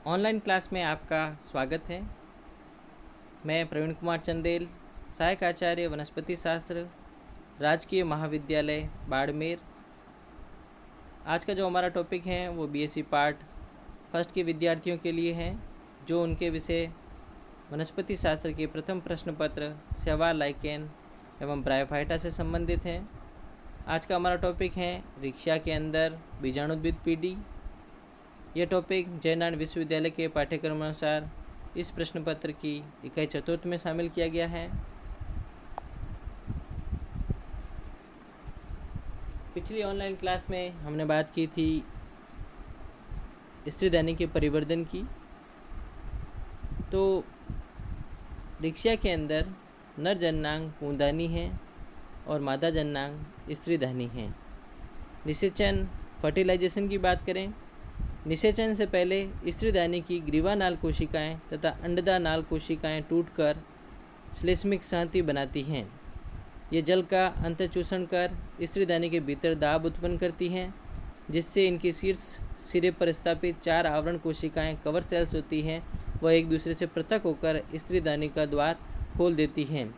Online class में आपका स्वागत है। मैं प्रवीण कुमार चंदेल, सहायक आचार्य वनस्पति शास्त्र, राजकीय महाविद्यालय बाड़मेर। आज का जो हमारा टॉपिक है वो बीएससी पार्ट फर्स्ट के विद्यार्थियों के लिए है, जो उनके विषय वनस्पति शास्त्र के प्रथम प्रश्न पत्र सेवा, लाइकेन एवं ब्रायोफाइटा से संबंधित है। आज का हमारा टॉपिक है रिक्शा के अंदर बीजाणुद्भिद पीढ़ी। यह टॉपिक जयनारायण विश्वविद्यालय के पाठ्यक्रम अनुसार इस प्रश्न पत्र की इकाई चतुर्थ में शामिल किया गया है। पिछली ऑनलाइन क्लास में हमने बात की थी स्त्रीदानी के परिवर्धन की। तो रिक्शा के अंदर नर जननांग पूंदानी है और मादा जननांग स्त्रीदानी है। निषेचन फर्टिलाइजेशन की बात करें, निषेचन से पहले स्त्रीदानी की ग्रीवानाल कोशिकाएं तथा अंडदा नाल कोशिकाएं टूटकर श्लेष्मिक संहति बनाती हैं। ये जल का अंतःचूषण कर स्त्रीदानी के भीतर दाब उत्पन्न करती हैं, जिससे इनके शीर्ष सिरे पर स्थापित 4 आवरण कोशिकाएं कवर सेल्स होती हैं। वह एक दूसरे से पृथक होकर स्त्रीदानी का द्वार खोल देती हैं।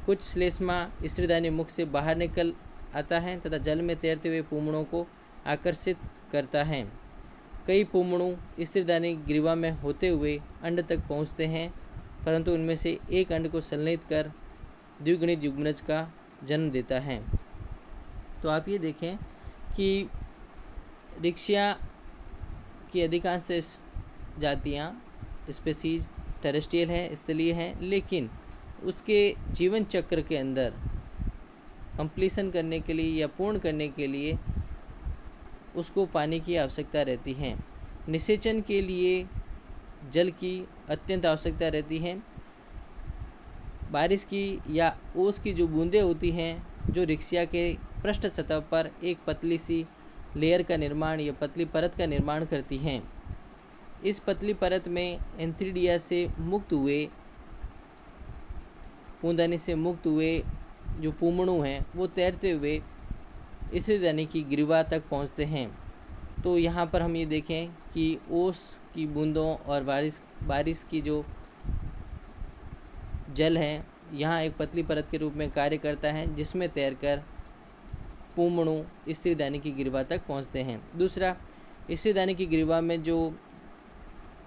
कुछ श्लेष्मा स्त्रीदानी मुख से बाहर निकल आता है तथा जल में तैरते हुए पूमणों को आकर्षित करता है। कई पूमणु स्त्रीदानी ग्रीवा में होते हुए अंड तक पहुंचते हैं, परंतु उनमें से एक अंड को संलयित कर द्विगुणित युग्मनज का जन्म देता है। तो आप ये देखें कि रिक्शा की अधिकांश जातियाँ स्पेसीज टेरेस्ट्रियल है, स्थलीय है, लेकिन उसके जीवन चक्र के अंदर कंप्लीशन करने के लिए या पूर्ण करने के लिए उसको पानी की आवश्यकता रहती है। निषेचन के लिए जल की अत्यंत आवश्यकता रहती है। बारिश की या ओस की जो बूंदें होती हैं, जो रिक्शा के पृष्ठ सतह पर एक पतली सी लेयर का निर्माण या पतली परत का निर्माण करती हैं। इस पतली परत में एंथ्रीडिया से मुक्त हुए, पूंदानी से मुक्त हुए जो पूमणु हैं वो तैरते हुए स्त्रीदानी की ग्रीवा तक पहुंचते हैं। तो यहाँ पर हम ये देखें कि ओस की बूंदों और बारिश की जो जल है यहाँ एक पतली परत के रूप में कार्य करता है, जिसमें तैरकर पूमणु स्त्रीदानी की ग्रीवा तक पहुँचते हैं। दूसरा, स्त्रीदानी की ग्रीवा में जो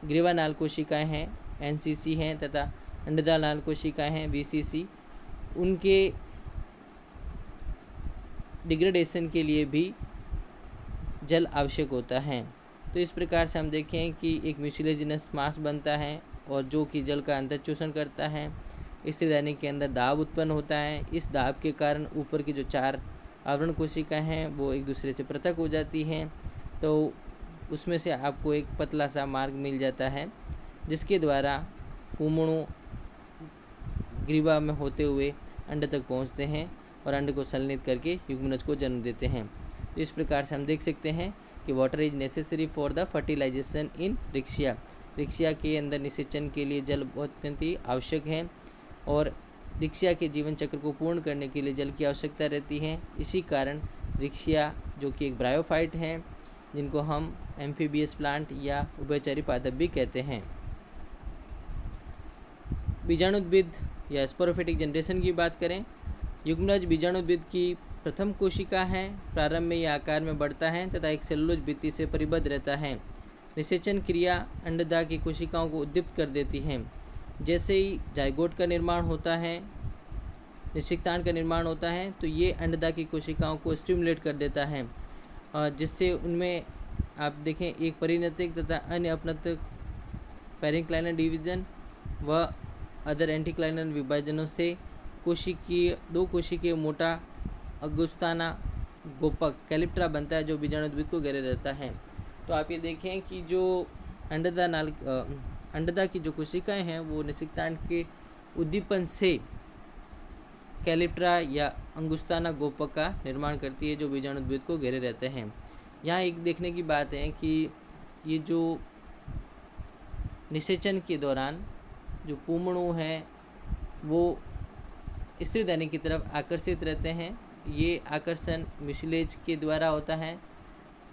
ग्रीवानाल कोशिकाएँ हैं एनसीसी हैं तथा अंडदानाल कोशिकाएँ हैं वीसीसी, उनके डिग्रेडेशन के लिए भी जल आवश्यक होता है। तो इस प्रकार से हम देखें कि एक म्यूसिलेजिनस मास बनता है और जो कि जल का अंतःचूषण करता है। स्त्रीदानी के अंदर दाब उत्पन्न होता है। इस दाब के कारण ऊपर की जो 4 आवरण कोशिकाएं हैं वो एक दूसरे से पृथक हो जाती हैं। तो उसमें से आपको एक पतला सा मार्ग मिल जाता है, जिसके द्वारा पूमणु ग्रीवा में होते हुए अंड तक पहुँचते हैं और अंड को संलयित करके युग्मनज को जन्म देते हैं। तो इस प्रकार से हम देख सकते हैं कि water is necessary for the fertilization in रिक्शा। रिक्शा के अंदर निषेचन के लिए जल अत्यंत ही आवश्यक है और रिक्शा के जीवन चक्र को पूर्ण करने के लिए जल की आवश्यकता रहती है। इसी कारण रिक्शा जो कि एक ब्रायोफाइट हैं, जिनको हम एम्फीबियस प्लांट या उभयचरी पादप भी कहते हैं। बीजाणुद्भिद या स्पोरोफिटिक जनरेशन की बात करें, युग्मनज बीजाणुद्भिद की प्रथम कोशिका है। प्रारंभ में यह आकार में बढ़ता है तथा एक सेलुलोज भित्ति से परिबद्ध रहता है। निषेचन क्रिया अंडदा की कोशिकाओं को उद्दीप्त कर देती है। जैसे ही जाइगोट का निर्माण होता है, निषिक्तांड का निर्माण होता है, तो ये अंडदा की कोशिकाओं को स्टिमुलेट कर देता है, जिससे उनमें आप देखें एक परिणतिक तथा अन्य अपनतिक पेरिंक्लाइनल डिवीजन व अदर एंटीक्लाइनल विभाजनों से कोशिकीय 2 कोशिकीय मोटा अगुस्ताना गोपक कैलिप्ट्रा बनता है, जो बीजाणुद्भिद को घेरे रहता है। तो आप ये देखें कि जो अंडदा की जो कोशिकाएं हैं वो निषिक्तांड के उद्दीपन से कैलिप्ट्रा या अंगुस्ताना गोपक का निर्माण करती है, जो बीजाणुद्भिद को घेरे रहते हैं। यहाँ एक देखने की बात है कि ये जो निषेचन के दौरान जो पूमणु हैं वो स्त्रीदानी की तरफ आकर्षित रहते हैं। ये आकर्षण म्यूसिलेज के द्वारा होता है।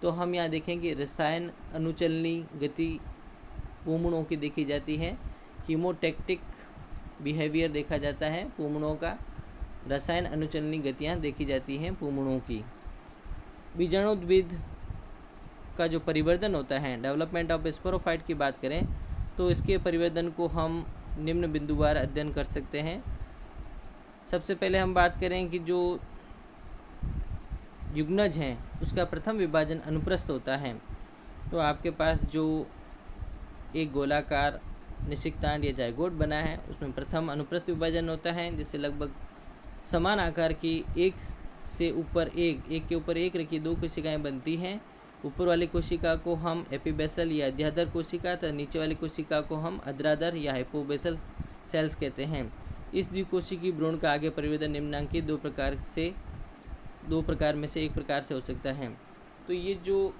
तो हम यहाँ देखें कि रसायन अनुचलनी गति पूमणों की देखी जाती है। कीमोटैक्टिक बिहेवियर देखा जाता है पूमणों का। रसायन अनुचलनी गतियाँ देखी जाती हैं पूमणों की। बीजाणुद्भिद का जो परिवर्तन होता है, डेवलपमेंट ऑफ स्पोरोफाइट की बात करें तो इसके परिवर्तन को हम निम्न बिंदुवार अध्ययन कर सकते हैं। सबसे पहले हम बात करें कि जो युग्नज हैं उसका प्रथम विभाजन अनुप्रस्थ होता है। तो आपके पास जो एक गोलाकार निषिक्तांड या जायगोट बना है उसमें प्रथम अनुप्रस्थ विभाजन होता है, जिससे लगभग समान आकार की एक के ऊपर एक रखी दो कोशिकाएं बनती हैं। ऊपर वाली कोशिका को हम एपिबेसल या अध्यादर कोशिका तथा नीचे वाली कोशिका को हम अग्रादर या हाइपोबेसल सेल्स कहते हैं। इस द्विकोशिकीय भ्रूण का आगे परिवर्तन निम्नांकित दो प्रकार में से एक प्रकार से हो सकता है। तो ये जो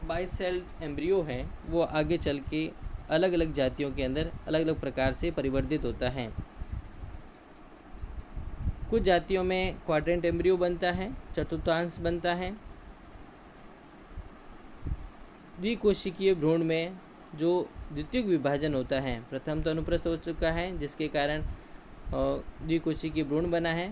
बाइसेल्ड एम्ब्रियो है वो आगे चल के अलग अलग जातियों के अंदर अलग अलग प्रकार से परिवर्तित होता है। कुछ जातियों में क्वाड्रेंट एम्ब्रियो बनता है, चतुर्थांश बनता है। द्विकोशिकीय भ्रूण में जो द्वितीयक विभाजन होता है, प्रथम तो अनुप्रस्थ हो चुका है जिसके कारण द्विकोशिकीय भ्रूण बना है।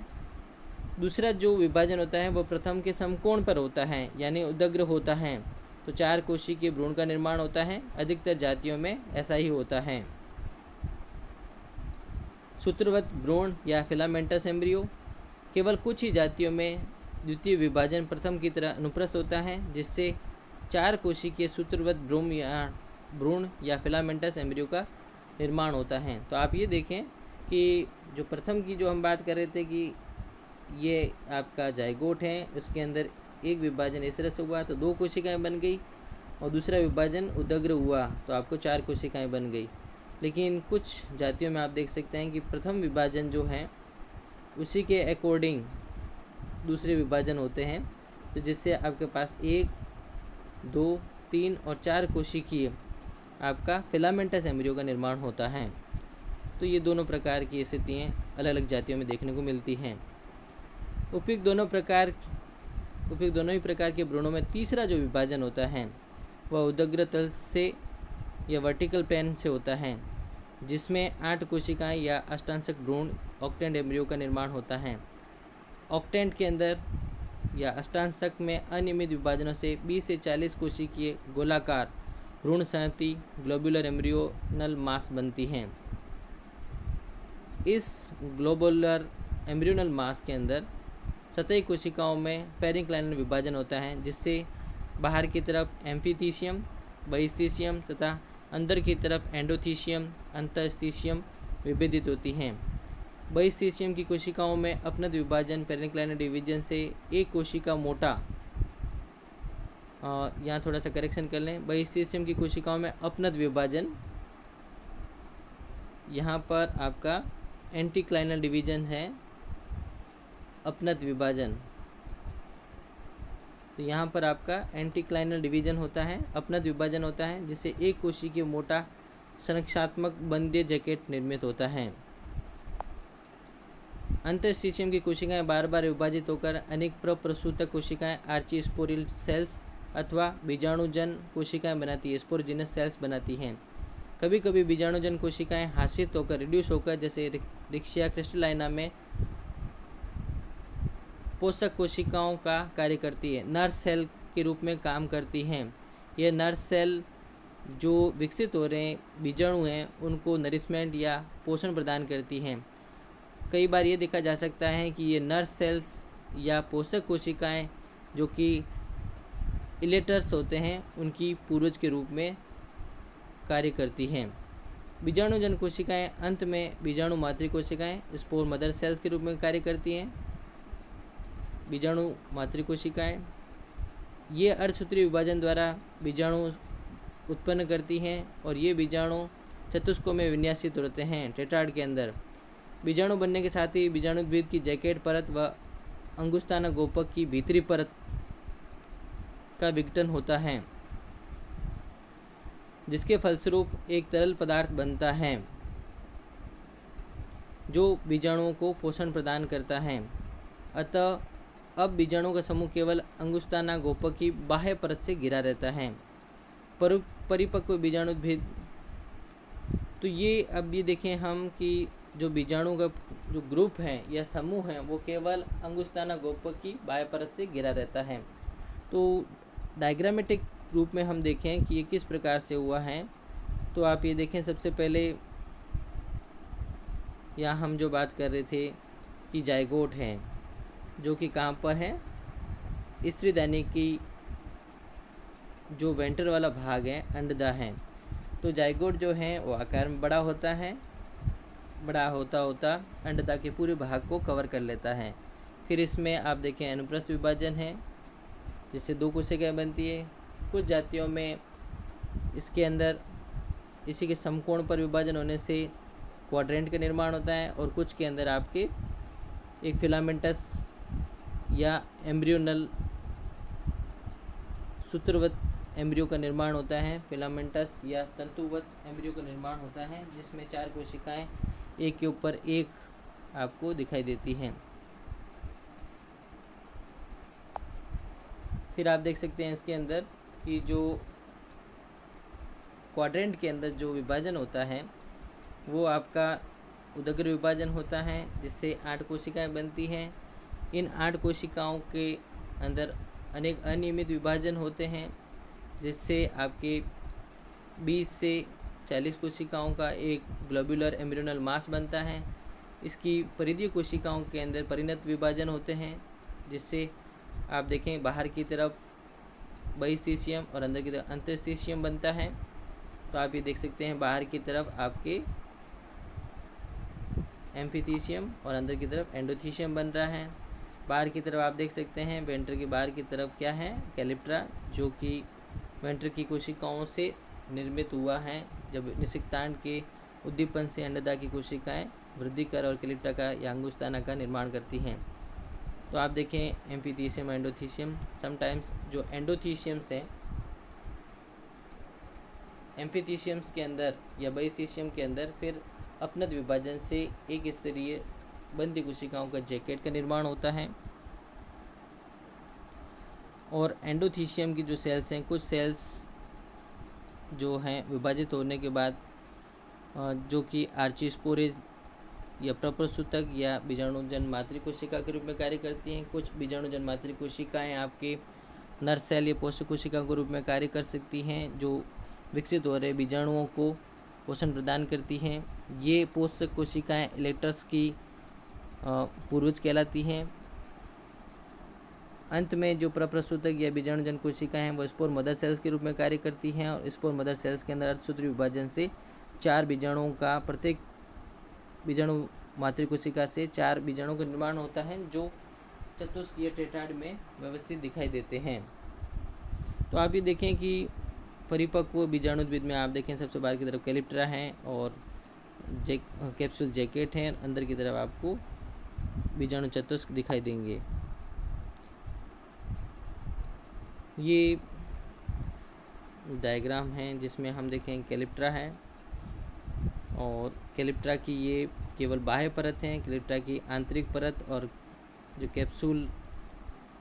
दूसरा जो विभाजन होता है वो प्रथम के समकोण पर होता है, यानी उदग्र होता है। तो 4 कोशिकीय भ्रूण का निर्माण होता है। अधिकतर जातियों में ऐसा ही होता है। सूत्रवत भ्रूण या फिलामेंटस एम्ब्रियो, केवल कुछ ही जातियों में द्वितीय विभाजन प्रथम की तरह अनुप्रस्थ होता है, जिससे 4 कोशिकीय सूत्रवत भ्रूण या फिलामेंटस एम्ब्रियो का निर्माण होता है। तो आप ये देखें कि जो प्रथम की जो हम बात कर रहे थे कि ये आपका जायगोट है, उसके अंदर एक विभाजन इस तरह से हुआ तो 2 कोशिकाएं बन गई, और दूसरा विभाजन उदग्र हुआ तो आपको 4 कोशिकाएं बन गई। लेकिन कुछ जातियों में आप देख सकते हैं कि प्रथम विभाजन जो है उसी के अकॉर्डिंग दूसरे विभाजन होते हैं, तो जिससे आपके पास 1, 2, 3 और 4 कोशिकीय आपका फिलामेंटस एम्ब्रियो का निर्माण होता है। तो ये दोनों प्रकार की स्थितियाँ अलग अलग जातियों में देखने को मिलती हैं। उपयुक्त दोनों ही प्रकार के भ्रूणों में तीसरा जो विभाजन होता है वह उदग्र तल से या वर्टिकल प्लेन से होता है, जिसमें 8 कोशिकाएं या अष्टांशक भ्रूण ऑक्टेंट एम्ब्रियो का निर्माण होता है। ऑक्टेंट के अंदर या अष्टांशक में अनियमित विभाजनों से 20 से 40 कोशिकीय गोलाकार भ्रूण संहति ग्लोबुलर एम्ब्रियोनल मास बनती हैं। इस ग्लोबुलर एम्ब्रियोनल मास के अंदर सतही कोशिकाओं में पेरिक्लाइनल विभाजन होता है, जिससे बाहर की तरफ एम्फीथीशियम, बहिस्थीशियम तथा अंदर की तरफ एंडोथीशियम, अंतःस्थीशियम विभेदित होती हैं। बहिस्थीशियम की कोशिकाओं में अपनत विभाजन पेरिक्लाइनल डिवीजन से एक कोशिका मोटा, यहाँ थोड़ा सा करेक्शन कर लें, बहिस्थीशियम की कोशिकाओं में अपनत विभाजन, यहाँ पर आपका एंटीक्लाइनल डिवीजन है अपनत विभाजन। तो यहाँ पर आपका एंटीक्लाइनल डिवीजन होता है, अपनत विभाजन होता है, जिससे एक कोशिकीय मोटा संरक्षात्मक बंध्य जैकेट निर्मित होता है। अंतःस्थीशियम की कोशिकाएं बार बार विभाजित होकर अनेक प्रप्रसूतक कोशिकाएं आर्चीस्पोरिल सेल्स अथवा बीजाणुजन कोशिकाएं बनाती है, स्पोरजिनस सेल्स बनाती हैं। कभी कभी बीजाणुजन कोशिकाएं हाशित होकर रिड्यूस होकर, जैसे रिक्शिया क्रिस्टलाइना में पोषक कोशिकाओं का कार्य करती है, नर्स सेल के रूप में काम करती हैं। ये नर्स सेल जो विकसित हो रहे हैं बीजाणु हैं उनको नरिशमेंट या पोषण प्रदान करती हैं। कई बार ये देखा जा सकता है कि ये नर्स सेल्स या पोषक कोशिकाएं जो कि इलेटर्स होते हैं उनकी पूर्वज के रूप में कार्य करती हैं। बीजाणुजन कोशिकाएं अंत में बीजाणु मातृ कोशिकाएं स्पोर मदर सेल्स के रूप में कार्य करती हैं। बीजाणु मातृ कोशिकाएं ये अर्धसूत्रीय विभाजन द्वारा बीजाणु उत्पन्न करती हैं और ये बीजाणु चतुष्कों में विन्यासित होते हैं टेट्राड के अंदर। बीजाणु बनने के साथ ही बीजाणुद्भिद की जैकेट परत व अंगुस्ताना गोपक की भीतरी परत का विघटन होता है, जिसके फलस्वरूप एक तरल पदार्थ बनता है जो बीजाणुओं को पोषण प्रदान करता है। अतः अब बीजाणुओं का समूह केवल अंगुस्ताना गोपक की बाह्य परत से घिरा रहता है। परिपक्व बीजाणुद्भिद तो ये अब ये देखें हम कि जो बीजाणु का जो ग्रुप है या समूह है वो केवल अंगुस्ताना गोप की बाह्य परत से घिरा रहता है। तो डायग्रामेटिक रूप में हम देखें कि ये किस प्रकार से हुआ है। तो आप ये देखें, सबसे पहले यहाँ हम जो बात कर रहे थे कि जाइगोट है, जो कि कहाँ पर है, स्त्रीदानी की जो वेंटर वाला भाग है, अंडदा है। तो जाइगोट जो है वो आकार में बड़ा होता है, बड़ा होता होता अंडदा के पूरे भाग को कवर कर लेता है। फिर इसमें आप देखें अनुप्रस्थ विभाजन है, जिससे 2 कोशिकाएं बनती है। कुछ जातियों में इसके अंदर इसी के समकोण पर विभाजन होने से क्वाड्रेंट का निर्माण होता है, और कुछ के अंदर आपके एक फिलामेंटस या एम्ब्रियोनल सूत्रवत एम्ब्रियो का निर्माण होता है, फिलामेंटस या तंतुवत एम्ब्रियो का निर्माण होता है, जिसमें 4 कोशिकाएं एक के ऊपर एक आपको दिखाई देती हैं। फिर आप देख सकते हैं इसके अंदर कि जो क्वाड्रेंट के अंदर जो विभाजन होता है वो आपका उदग्र विभाजन होता है, जिससे 8 कोशिकाएं बनती हैं। इन 8 कोशिकाओं के अंदर अनेक अनियमित विभाजन होते हैं, जिससे आपके 20 से 40 कोशिकाओं का एक ग्लोब्यूलर एम्ब्रियोनल मास बनता है। इसकी परिधीय कोशिकाओं के अंदर परिणत विभाजन होते हैं, जिससे आप देखें बाहर की तरफ बहिस्थिशियम और अंदर की तरफ अंतस्थिशियम बनता है। तो आप ये देख सकते हैं बाहर की तरफ आपके एम्फिथीशियम और अंदर की तरफ एंडोथीशियम बन रहा है। बाहर की तरफ आप देख सकते हैं वेंट्र की बाहर की तरफ क्या है, कैलिप्ट्रा, जो कि वेंट्र की कोशिकाओं से निर्मित हुआ है। जब निषिक्तांड के उद्दीपन से अंडदा की कोशिकाएं वृद्धि कर और कैलिप्ट्रा का या अंगुस्ताना का निर्माण करती हैं। तो आप देखें एम्फिथीशियम, एंडोथीशियम, समटाइम्स जो एंडोथीशियम्स हैं, एम्फिथीशियम्स के अंदर या बहिस्थिशियम के अंदर फिर अपनत विभाजन से एक स्तरीय बंदी कोशिकाओं का जैकेट का निर्माण होता है। और एंडोथीशियम की जो सेल्स हैं, कुछ सेल्स जो हैं विभाजित होने के बाद जो कि आर्चिस्पोरेज या प्रप्रसूतक या बीजाणुजन मातृ कोशिका के रूप में कार्य करती हैं। कुछ बीजाणुजन मातृ कोशिकाएँ आपके नर सेल या पोषक कोशिका के रूप में कार्य कर सकती हैं, जो विकसित हो रहे बीजाणुओं को पोषण प्रदान करती हैं। ये पोषक कोशिकाएं इलेक्टर्स की पूर्वज कहलाती हैं। अंत में जो प्रप्रसूतक या बीजाणुजन कोशिकाएं हैं वो स्पोर मदर सेल्स के रूप में कार्य करती हैं, और स्पोर मदर सेल्स के अंदर अर्धसूत्री विभाजन से 4 बीजाणुओं का, प्रत्येक बीजाणु मातृ कोशिका से 4 बीजाणुओं का निर्माण होता है, जो चतुष्कीय टेट्राड में व्यवस्थित दिखाई देते हैं। तो आप ये देखें कि परिपक्व बीजाणुद्भिद में आप देखें सबसे बाहर की तरफ कैलिप्ट्रा है और कैप्सूल जैकेट है, अंदर की तरफ आपको बीजाणु चतुष्क दिखाई देंगे। ये डायग्राम है जिसमें हम देखें कैलिप्ट्रा है, और कैलिप्ट्रा की ये केवल बाह्य परत है। कैलिप्ट्रा की आंतरिक परत और जो कैप्सूल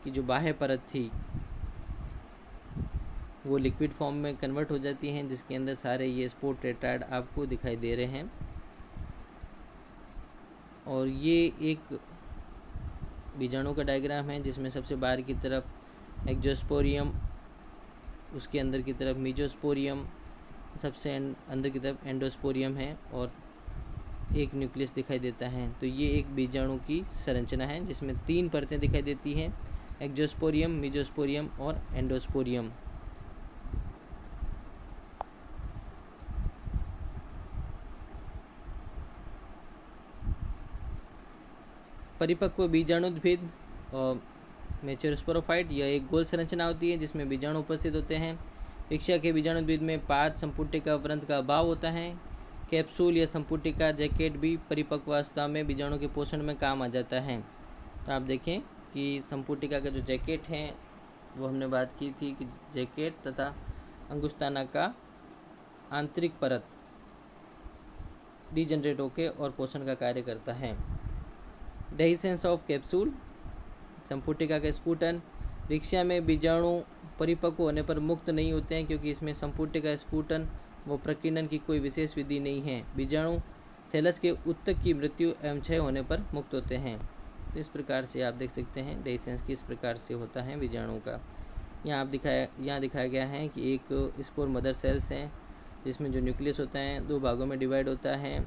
की जो बाह्य परत थी वो लिक्विड फॉर्म में कन्वर्ट हो जाती हैं, जिसके अंदर सारे ये स्पोर टेट्राड आपको दिखाई दे रहे हैं। और ये एक बीजाणु का डायग्राम है जिसमें सबसे बाहर की तरफ एक्जोस्पोरियम, उसके अंदर की तरफ मीजोस्पोरियम, सबसे अंदर की तरफ एंडोस्पोरियम है, और एक न्यूक्लियस दिखाई देता है। तो ये एक बीजाणु की संरचना है जिसमें 3 परतें दिखाई देती हैं, एक्जोस्पोरियम, मीजोस्पोरियम और एंडोस्पोरियम। परिपक्व बीजाणुद्भिद मैच्योर स्पोरोफाइट, यह एक गोल संरचना होती है जिसमें बीजाणु उपस्थित होते हैं। रिक्शा के बीजाणुद्भिद में पाद, संपुटिका, व्रंत का अभाव होता है। कैप्सूल या संपुटिका जैकेट भी परिपक्व अवस्था में बीजाणु के पोषण में काम आ जाता है। तो आप देखें कि संपुटिका का जो जैकेट है वो हमने बात की थी कि जैकेट तथा अंगुस्ताना का आंतरिक परत डीजनरेट होकर और पोषण का कार्य करता है। डेहिसेंस ऑफ कैप्सूल, संपुटिका का स्फुटन। रिक्शा में बीजाणु परिपक्व होने पर मुक्त नहीं होते हैं क्योंकि इसमें संपुटिका स्फुटन व प्रकीर्णन की कोई विशेष विधि नहीं है। बीजाणु थैलस के ऊतक की मृत्यु एवं क्षय होने पर मुक्त होते हैं। तो इस प्रकार से आप देख सकते हैं डेhiscence किस प्रकार से होता है बीजाणु का। यहाँ दिखाया गया है कि एक स्पोर मदर सेल्स हैं जिसमें जो न्यूक्लियस होता है 2 भागों में डिवाइड होता है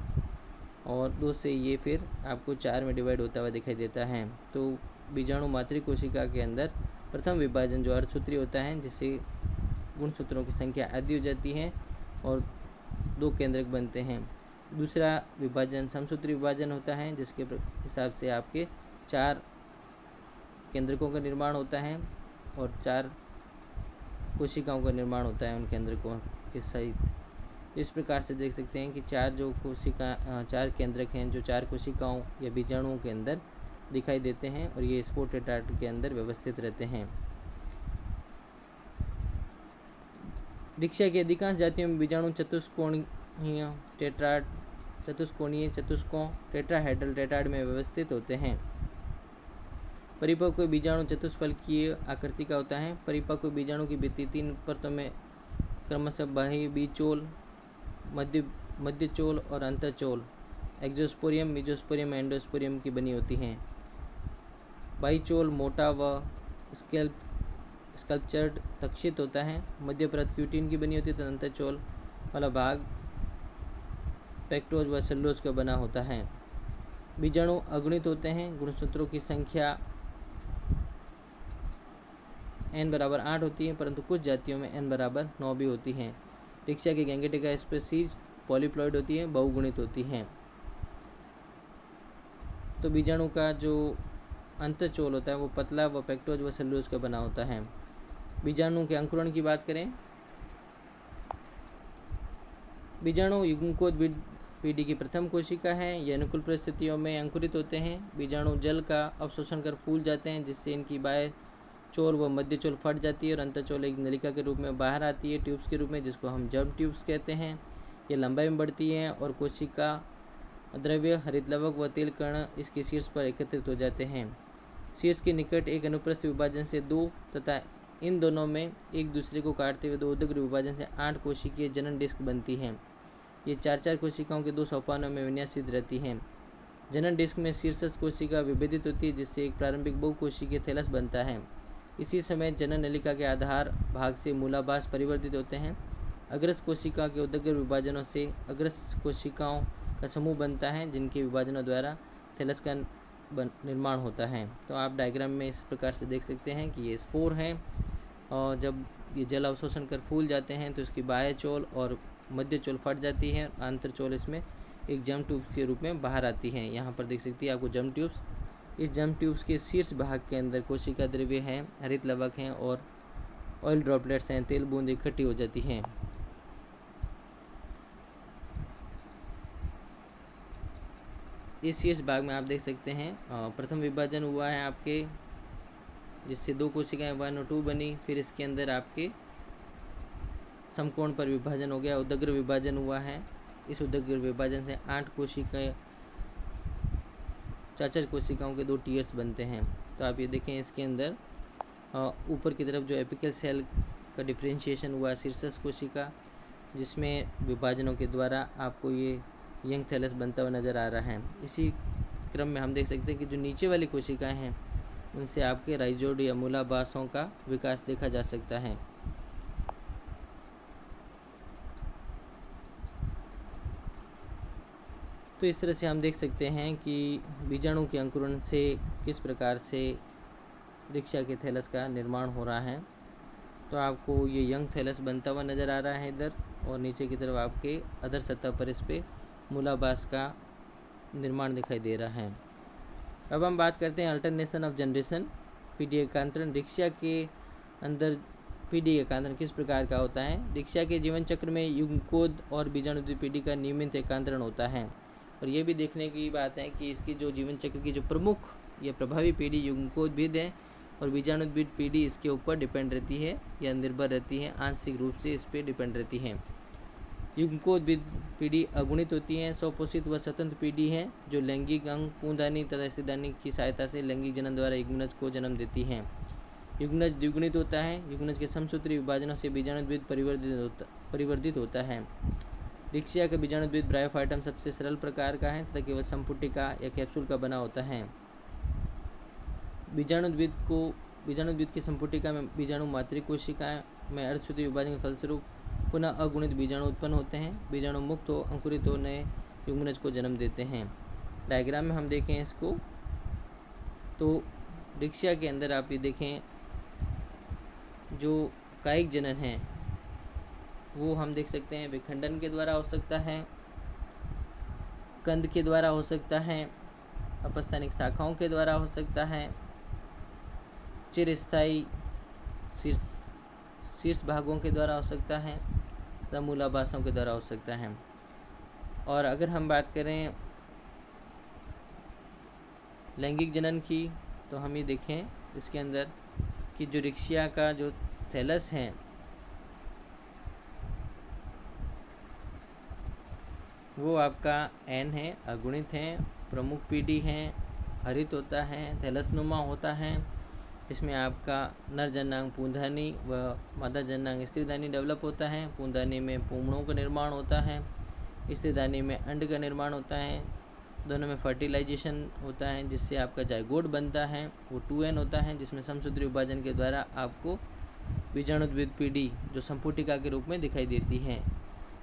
और 2 से ये फिर आपको 4 में डिवाइड होता हुआ दिखाई देता है। तो बीजाणु मातृ कोशिका के अंदर प्रथम विभाजन जो अर्धसूत्री होता है जिससे गुणसूत्रों की संख्या आधी हो जाती है और 2 केंद्रक बनते हैं। दूसरा विभाजन समसूत्री विभाजन होता है जिसके हिसाब से आपके 4 केंद्रकों का निर्माण होता है और 4 कोशिकाओं का निर्माण होता है उन केंद्रकों के सहित। इस प्रकार से देख सकते हैं कि 4 केंद्रक हैं जो 4 कोशिकाओं या बीजाणुओं के अंदर दिखाई देते हैं और ये स्पोर टेट्राड के अंदर व्यवस्थित रहते हैं। डिक्सिया की अधिकांश जातियों में बीजाणु चतुष्कोणीय चतुष्कोण टेट्राहेड्रल टेट्राड में व्यवस्थित होते हैं। परिपक्व बीजाणु चतुष्फलकीय आकृति का होता है। परिपक्व बीजाणु की भित्ति 3 परतों में क्रमशः बाह्य बीजचोल, मध्य चोल और अंतःचोल, एक्सोस्पोरियम, मेसोस्पोरियम, एंडोस्पोरियम की बनी होती हैं। बाह्यचोल मोटा व स्कल्पचर्ड तक्षित होता है। मध्य परत क्यूटिन की बनी होती है तो अंतःचोल वाला भाग पेक्टोज व सेलुलोज का बना होता है। बीजाणु अगुणित होते हैं। गुणसूत्रों की संख्या n बराबर 8 होती है परंतु कुछ जातियों में n बराबर 9 भी होती हैं। डिक्सिया की गैंगेटिका स्पीशीज पॉलीप्लॉइड होती है, बहुगुणित होती हैं। तो बीजाणु का जो अंतःचोल होता है वो पतला व पेक्टोज व सेलुलोज का बना होता है। बीजाणु के अंकुरण की बात करें, बीजाणु युग्मकोद्भिद पीढ़ी की प्रथम कोशिका है। ये अनुकूल परिस्थितियों में अंकुरित होते हैं। बीजाणु जल का अवशोषण कर फूल जाते हैं जिससे इनकी बाह्य चोल व मध्य चोल फट जाती है और अंतःचोल एक नलिका के रूप में बाहर आती है ट्यूब्स के रूप में, जिसको हम जर्म ट्यूब्स कहते हैं। ये लंबाई में बढ़ती हैं और कोशिका द्रव्य, हरित लवक व तेल कण इसके शीर्ष पर एकत्रित हो जाते हैं। शीर्ष के निकट एक अनुप्रस्थ विभाजन से 2 तथा इन दोनों में एक दूसरे को काटते हुए 2 उदग्र विभाजन से 8 कोशिकीय जनन डिस्क बनती हैं। ये 4 कोशिकाओं के 2 सोपानों में विन्यासित रहती हैं। जनन डिस्क में शीर्षस्थ कोशिका विभेदित होती है जिससे एक प्रारंभिक बहुकोशिकीय थैलस बनता है। इसी समय जनन नलिका के आधार भाग से मूलाभास परिवर्तित होते हैं। अग्रस्थ कोशिका के उदग्र विभाजनों से अग्रस्थ कोशिकाओं का समूह बनता है जिनके विभाजनों द्वारा थैलस का निर्माण होता है। तो आप डायग्राम में इस प्रकार से देख सकते हैं कि ये स्पोर हैं और जब ये जल अवशोषण कर फूल जाते हैं तो इसकी बाह्य चोल और मध्य चोल फट जाती है, आंतरचोल इसमें एक जर्म ट्यूब्स के रूप में बाहर आती हैं। यहाँ पर देख सकती है आपको जर्म ट्यूब्स। इस जर्म ट्यूब्स के शीर्ष भाग के अंदर कोशिका द्रव्य हैं, हरित लवक हैं और ऑयल ड्रॉपलेट्स हैं, तेल बूंद इकट्ठी हो जाती हैं। इस शीर्ष भाग में आप देख सकते हैं प्रथम विभाजन हुआ है आपके जिससे 2 कोशिकाएं 1 और 2 बनी। फिर इसके अंदर आपके समकोण पर विभाजन हो गया, उदग्र विभाजन हुआ है। इस उदग्र विभाजन से 8 कोशिकाएं 4 कोशिकाओं के 2 टीयर्स बनते हैं। तो आप ये देखें इसके अंदर ऊपर की तरफ जो एपिकल सेल का डिफ्रेंशिएशन हुआ शीर्षस्थ कोशिका जिसमें विभाजनों के द्वारा आपको ये यंग थैलस बनता हुआ नज़र आ रहा है। इसी क्रम में हम देख सकते हैं कि जो नीचे वाली कोशिकाएं हैं उनसे आपके राइजोड या मूलाभासों का विकास देखा जा सकता है। तो इस तरह से हम देख सकते हैं कि बीजाणु के अंकुरण से किस प्रकार से डिक्सिया के थैलस का निर्माण हो रहा है। तो आपको ये यंग थैलस बनता हुआ नज़र आ रहा है इधर, और नीचे की तरफ आपके अदर सतह पर इस पर मूलाभास का निर्माण दिखाई दे रहा है। अब हम बात करते हैं अल्टरनेशन ऑफ जनरेशन, पीढ़ी एकांतरण। डिक्सिया के अंदर पीढ़ी एकांतरण किस प्रकार का होता है। डिक्सिया के जीवन चक्र में युग्मकोद और बीजाणुद्विद पीढ़ी का नियमित एकांतरण होता है। और ये भी देखने की बात है कि इसकी जो जीवन चक्र की जो प्रमुख या प्रभावी पीढ़ी युग्मकोद्भिद है और बीजाणुद्विद पीढ़ी इसके ऊपर डिपेंड रहती है या निर्भर रहती है, आंशिक रूप से इस पर डिपेंड रहती है। युग्मकोद्भिद पीढ़ी अगुणित होती है, स्वपोषित व स्वतंत्र पीढ़ी है जो लैंगिक अंग पूंदानी तथा स्त्रीदानी की सहायता से लैंगिक जनन द्वारा युग्मनज को जन्म देती हैं। युग्मनज द्विगुणित होता है। युग्मनज के समसूत्री विभाजनों से बीजाणुद्विद परिवर्तित होता है। रिक्शिया का बीजाणुद्विद ब्रायोफाइटम सबसे सरल प्रकार का है तथा केवल संपुटिका या कैप्सूल का बना होता है। बीजाणुद्विद की संपुटिका में बीजाणु मातृ कोशिकाएं में अर्धसूत्री विभाजन के फलस्वरूप पुनः अगुणित बीजाणु उत्पन्न होते हैं। बीजाणु मुक्त हो अंकुरित हो नए युग्मनज को जन्म देते हैं। डायग्राम में हम देखें इसको, तो रिक्शिया के अंदर आप ये देखें, जो कायिक जनन है वो हम देख सकते हैं विखंडन के द्वारा हो सकता है, कंद के द्वारा हो सकता है, अपस्थानिक शाखाओं के द्वारा हो सकता है, चिरस्थायी शीर्ष भागों के द्वारा हो सकता है तथा मूलाभासों के द्वारा हो सकता है। और अगर हम बात करें लैंगिक जनन की, तो हम ये देखें इसके अंदर कि जो रिक्शिया का जो थैलस है वो आपका एन है, अगुणित है, प्रमुख पीढ़ी है, हरित होता है, थैलसनुमा होता है। इसमें आपका नर जनांग पूंधानी व मादा जनांग स्त्रीधानी डेवलप होता है। पूंधानी में पूंगड़ों का निर्माण होता है, स्त्रीधानी में अंड का निर्माण होता है। दोनों में फर्टिलाइजेशन होता है जिससे आपका जायगोट बनता है, वो 2n होता है, जिसमें समसूत्री विभाजन के द्वारा आपको बीजाणुद्विद पीढ़ी जो संपुटिका के रूप में दिखाई देती है।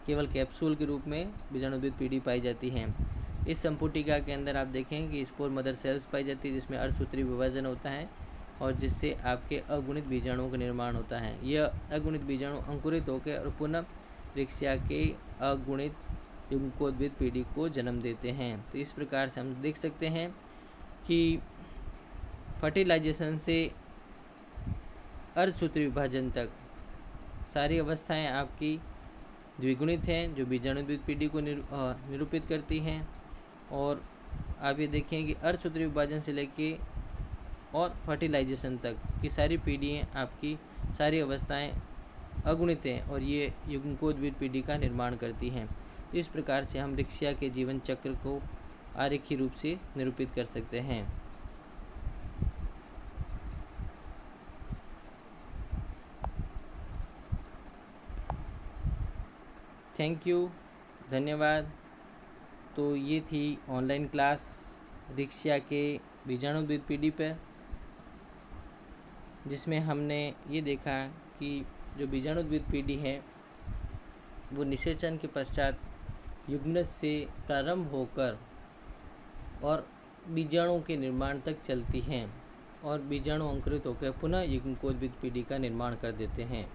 केवल कैप्सूल के रूप में बीजाणुद्विद पीढ़ी पाई जाती है। इस संपुटिका के अंदर आप देखें कि स्पोर मदर सेल्स पाई जाती है जिसमें अर्धसूत्री विभाजन होता है और जिससे आपके अगुणित बीजाणुओं का निर्माण होता है। यह अगुणित बीजाणु अंकुरित होकर और पुनः रिक्शिया के अगुणित युग्मकोद्भिद पीढ़ी को जन्म देते हैं। तो इस प्रकार से हम देख सकते हैं कि फर्टिलाइजेशन से अर्धसूत्री विभाजन तक सारी अवस्थाएं आपकी द्विगुणित हैं, जो बीजाणुद्विद पीढ़ी को निरूपित करती हैं। और आप ये देखें कि अर्धसूत्री विभाजन से लेके और फर्टिलाइजेशन तक की सारी पीढ़ियाँ आपकी सारी अवस्थाएं अगुणित हैं और ये युग्मकोद्भिद पीढ़ी का निर्माण करती हैं। इस प्रकार से हम रिक्शिया के जीवन चक्र को आरेखीय रूप से निरूपित कर सकते हैं। थैंक यू, धन्यवाद। तो ये थी ऑनलाइन क्लास रिक्शिया के बीजाणुद्विद पीढ़ी पर, जिसमें हमने ये देखा कि जो बीजाणुद्विद पीढ़ी है वो निषेचन के पश्चात युग्मनज से प्रारंभ होकर और बीजाणुओं के निर्माण तक चलती हैं और बीजाणु अंकुरित होकर पुनः युग्मकोद्भिद पीढ़ी का निर्माण कर देते हैं।